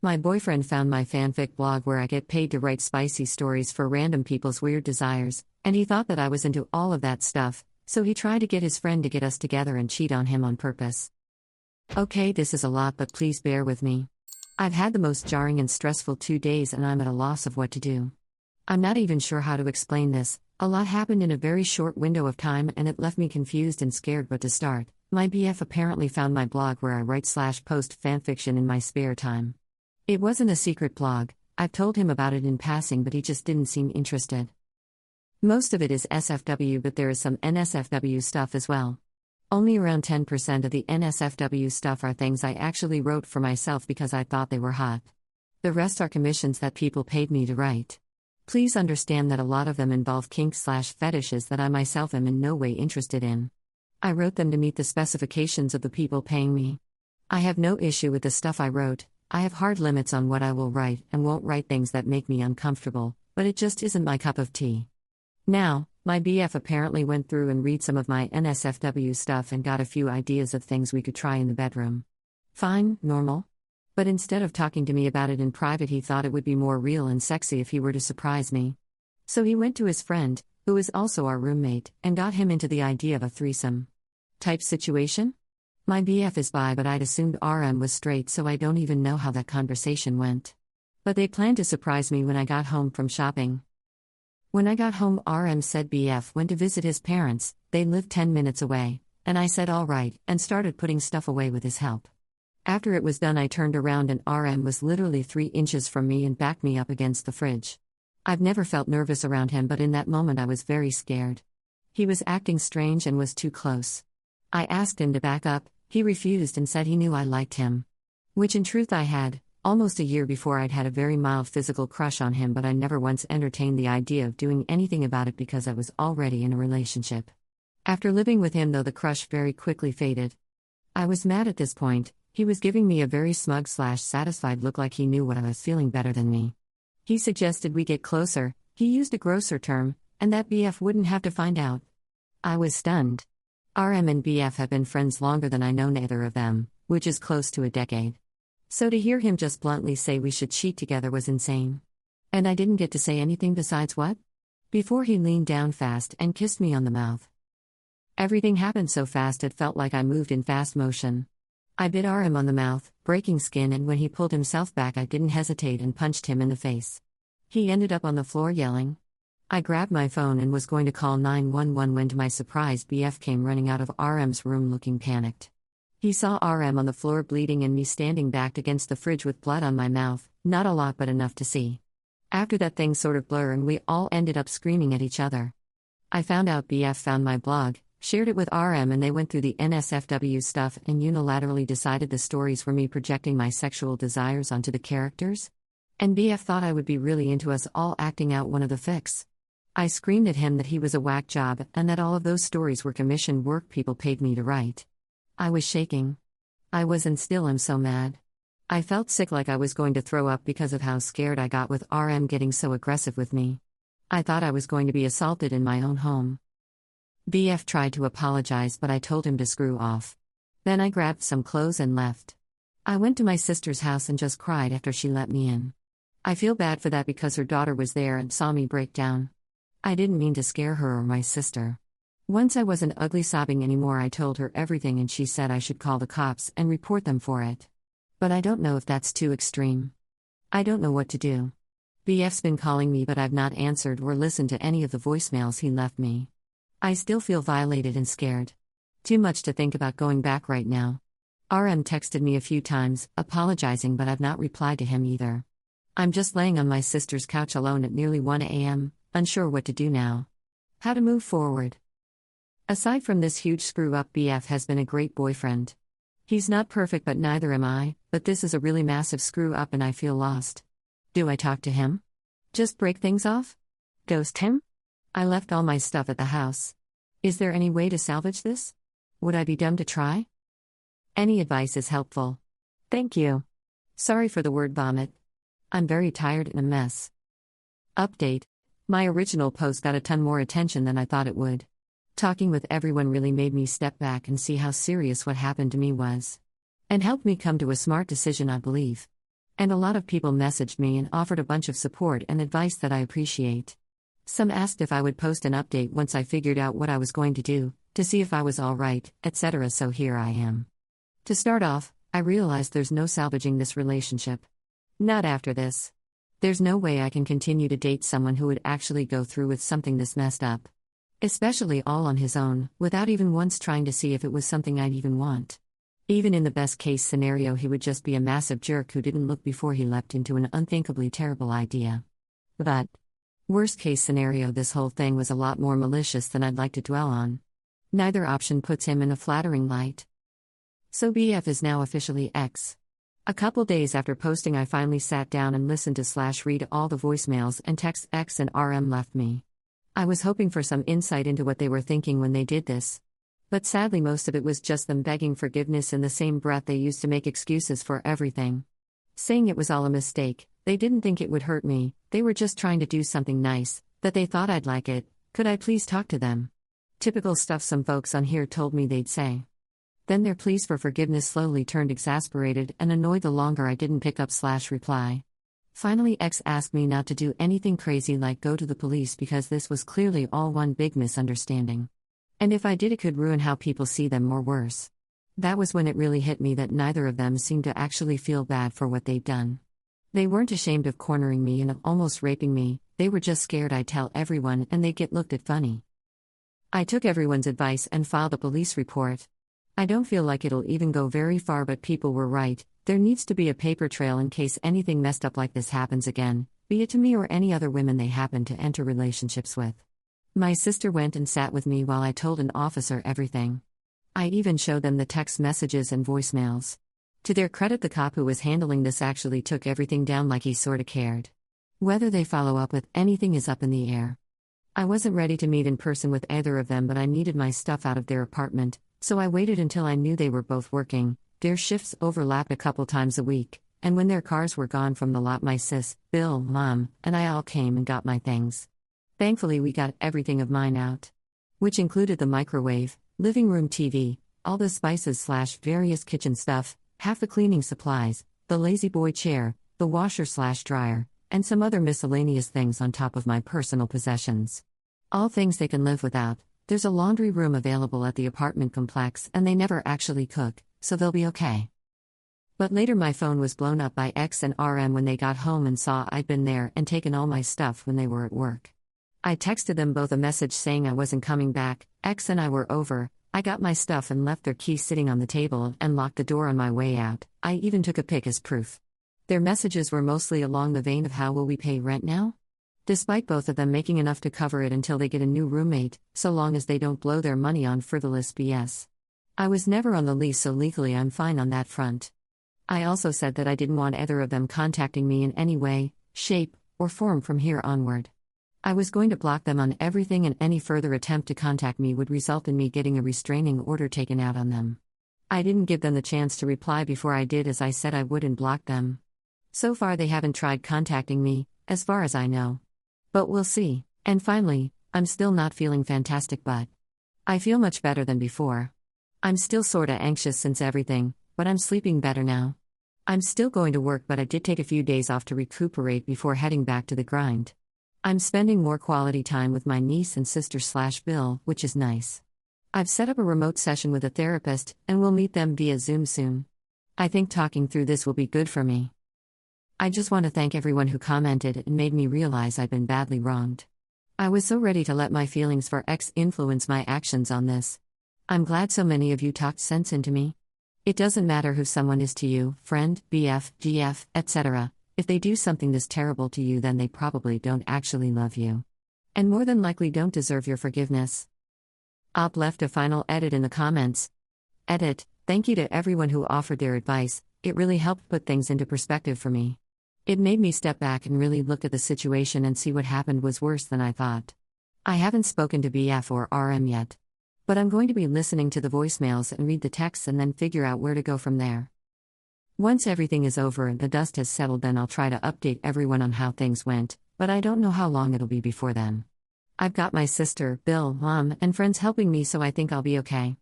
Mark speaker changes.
Speaker 1: My boyfriend found my fanfic blog where I get paid to write spicy stories for random people's weird desires, and he thought that I was into all of that stuff, so he tried to get his friend to get us together and cheat on him on purpose. Okay, this is a lot, but please bear with me. I've had the most jarring and stressful 2 days and I'm at a loss of what to do. I'm not even sure how to explain this. A lot happened in a very short window of time and it left me confused and scared what to start. My BF apparently found my blog where I write/post fanfiction in my spare time. It wasn't a secret blog. I've told him about it in passing, but he just didn't seem interested. Most of it is SFW, but there is some NSFW stuff as well. Only around 10% of the NSFW stuff are things I actually wrote for myself because I thought they were hot. The rest are commissions that people paid me to write. Please understand that a lot of them involve kinks/fetishes that I myself am in no way interested in. I wrote them to meet the specifications of the people paying me. I have no issue with the stuff I wrote. I have hard limits on what I will write and won't write things that make me uncomfortable, but it just isn't my cup of tea. Now, my BF apparently went through and read some of my NSFW stuff and got a few ideas of things we could try in the bedroom. Fine, normal. But instead of talking to me about it in private, he thought it would be more real and sexy if he were to surprise me. So he went to his friend, who is also our roommate, and got him into the idea of a threesome type situation? My BF is bi, but I'd assumed RM was straight, so I don't even know how that conversation went. But they planned to surprise me when I got home from shopping. When I got home, RM said BF went to visit his parents. They lived 10 minutes away, and I said all right, and started putting stuff away with his help. After it was done, I turned around and RM was literally 3 inches from me and backed me up against the fridge. I've never felt nervous around him, but in that moment I was very scared. He was acting strange and was too close. I asked him to back up. He refused and said he knew I liked him. Which in truth I had. Almost a year before I'd had a very mild physical crush on him, but I never once entertained the idea of doing anything about it because I was already in a relationship. After living with him though, the crush very quickly faded. I was mad at this point. He was giving me a very smug/satisfied look, like he knew what I was feeling better than me. He suggested we get closer. He used a grosser term, and that BF wouldn't have to find out. I was stunned. RM and BF have been friends longer than I know either of them, which is close to a decade. So to hear him just bluntly say we should cheat together was insane. And I didn't get to say anything besides what? Before he leaned down fast and kissed me on the mouth. Everything happened so fast it felt like I moved in fast motion. I bit RM on the mouth, breaking skin, and when he pulled himself back I didn't hesitate and punched him in the face. He ended up on the floor yelling. I grabbed my phone and was going to call 911 when, to my surprise, BF came running out of RM's room looking panicked. He saw RM on the floor bleeding and me standing backed against the fridge with blood on my mouth, not a lot but enough to see. After that, things sort of blur and we all ended up screaming at each other. I found out BF found my blog, shared it with RM, and they went through the NSFW stuff and unilaterally decided the stories were me projecting my sexual desires onto the characters. And BF thought I would be really into us all acting out one of the fics. I screamed at him that he was a whack job and that all of those stories were commission work people paid me to write. I was shaking. I was and still am so mad. I felt sick, like I was going to throw up because of how scared I got with RM getting so aggressive with me. I thought I was going to be assaulted in my own home. BF tried to apologize, but I told him to screw off. Then I grabbed some clothes and left. I went to my sister's house and just cried after she let me in. I feel bad for that because her daughter was there and saw me break down. I didn't mean to scare her or my sister. Once I wasn't ugly sobbing anymore, I told her everything and she said I should call the cops and report them for it. But I don't know if that's too extreme. I don't know what to do. BF's been calling me, but I've not answered or listened to any of the voicemails he left me. I still feel violated and scared. Too much to think about going back right now. RM texted me a few times, apologizing, but I've not replied to him either. I'm just laying on my sister's couch alone at nearly 1 a.m., unsure what to do now. How to move forward. Aside from this huge screw-up, BF has been a great boyfriend. He's not perfect, but neither am I, but this is a really massive screw-up and I feel lost. Do I talk to him? Just break things off? Ghost him? I left all my stuff at the house. Is there any way to salvage this? Would I be dumb to try? Any advice is helpful. Thank you. Sorry for the word vomit. I'm very tired and a mess. Update. My original post got a ton more attention than I thought it would. Talking with everyone really made me step back and see how serious what happened to me was. And helped me come to a smart decision, I believe. And a lot of people messaged me and offered a bunch of support and advice that I appreciate. Some asked if I would post an update once I figured out what I was going to do, to see if I was alright, etc. So here I am. To start off, I realized there's no salvaging this relationship. Not after this. There's no way I can continue to date someone who would actually go through with something this messed up. Especially all on his own, without even once trying to see if it was something I'd even want. Even in the best case scenario, he would just be a massive jerk who didn't look before he leapt into an unthinkably terrible idea. But, worst case scenario, this whole thing was a lot more malicious than I'd like to dwell on. Neither option puts him in a flattering light. So BF is now officially X. A couple days after posting, I finally sat down and listened to / read all the voicemails and texts X and RM left me. I was hoping for some insight into what they were thinking when they did this. But sadly, most of it was just them begging forgiveness in the same breath they used to make excuses for everything. Saying it was all a mistake, they didn't think it would hurt me, they were just trying to do something nice, that they thought I'd like it, could I please talk to them? Typical stuff some folks on here told me they'd say. Then their pleas for forgiveness slowly turned exasperated and annoyed the longer I didn't pick up / reply. Finally, X asked me not to do anything crazy like go to the police because this was clearly all one big misunderstanding. And if I did, it could ruin how people see them or worse. That was when it really hit me that neither of them seemed to actually feel bad for what they'd done. They weren't ashamed of cornering me and of almost raping me, they were just scared I'd tell everyone and they'd get looked at funny. I took everyone's advice and filed a police report. I don't feel like it'll even go very far, but people were right. There needs to be a paper trail in case anything messed up like this happens again, be it to me or any other women they happen to enter relationships with. My sister went and sat with me while I told an officer everything. I even showed them the text messages and voicemails. To their credit, the cop who was handling this actually took everything down like he sorta cared. Whether they follow up with anything is up in the air. I wasn't ready to meet in person with either of them, but I needed my stuff out of their apartment, so I waited until I knew they were both working. Their shifts overlapped a couple times a week, and when their cars were gone from the lot, my sis, Bill, Mom, and I all came and got my things. Thankfully, we got everything of mine out. Which included the microwave, living room TV, all the spices / various kitchen stuff, half the cleaning supplies, the lazy boy chair, the washer / dryer, and some other miscellaneous things on top of my personal possessions. All things they can live without. There's a laundry room available at the apartment complex and they never actually cook, so they'll be okay. But later my phone was blown up by X and RM when they got home and saw I'd been there and taken all my stuff when they were at work. I texted them both a message saying I wasn't coming back. X and I were over. I got my stuff and left their keys sitting on the table and locked the door on my way out. I even took a pic as proof. Their messages were mostly along the vein of how will we pay rent now? Despite both of them making enough to cover it until they get a new roommate, so long as they don't blow their money on frivolous BS. I was never on the lease, so legally I'm fine on that front. I also said that I didn't want either of them contacting me in any way, shape, or form from here onward. I was going to block them on everything, and any further attempt to contact me would result in me getting a restraining order taken out on them. I didn't give them the chance to reply before I did, as I said I wouldn't block them. So far they haven't tried contacting me, as far as I know. But we'll see. And finally, I'm still not feeling fantastic, but I feel much better than before. I'm still sorta anxious since everything, but I'm sleeping better now. I'm still going to work, but I did take a few days off to recuperate before heading back to the grind. I'm spending more quality time with my niece and sister / Bill, which is nice. I've set up a remote session with a therapist, and we'll meet them via Zoom soon. I think talking through this will be good for me. I just want to thank everyone who commented and made me realize I'd been badly wronged. I was so ready to let my feelings for X influence my actions on this. I'm glad so many of you talked sense into me. It doesn't matter who someone is to you, friend, BF, GF, etc. If they do something this terrible to you, then they probably don't actually love you. And more than likely don't deserve your forgiveness. Op left a final edit in the comments. Edit, thank you to everyone who offered their advice, it really helped put things into perspective for me. It made me step back and really look at the situation and see what happened was worse than I thought. I haven't spoken to BF or RM yet. But I'm going to be listening to the voicemails and read the texts and then figure out where to go from there. Once everything is over and the dust has settled, then I'll try to update everyone on how things went, but I don't know how long it'll be before then. I've got my sister, Bill, Mom, and friends helping me, so I think I'll be okay.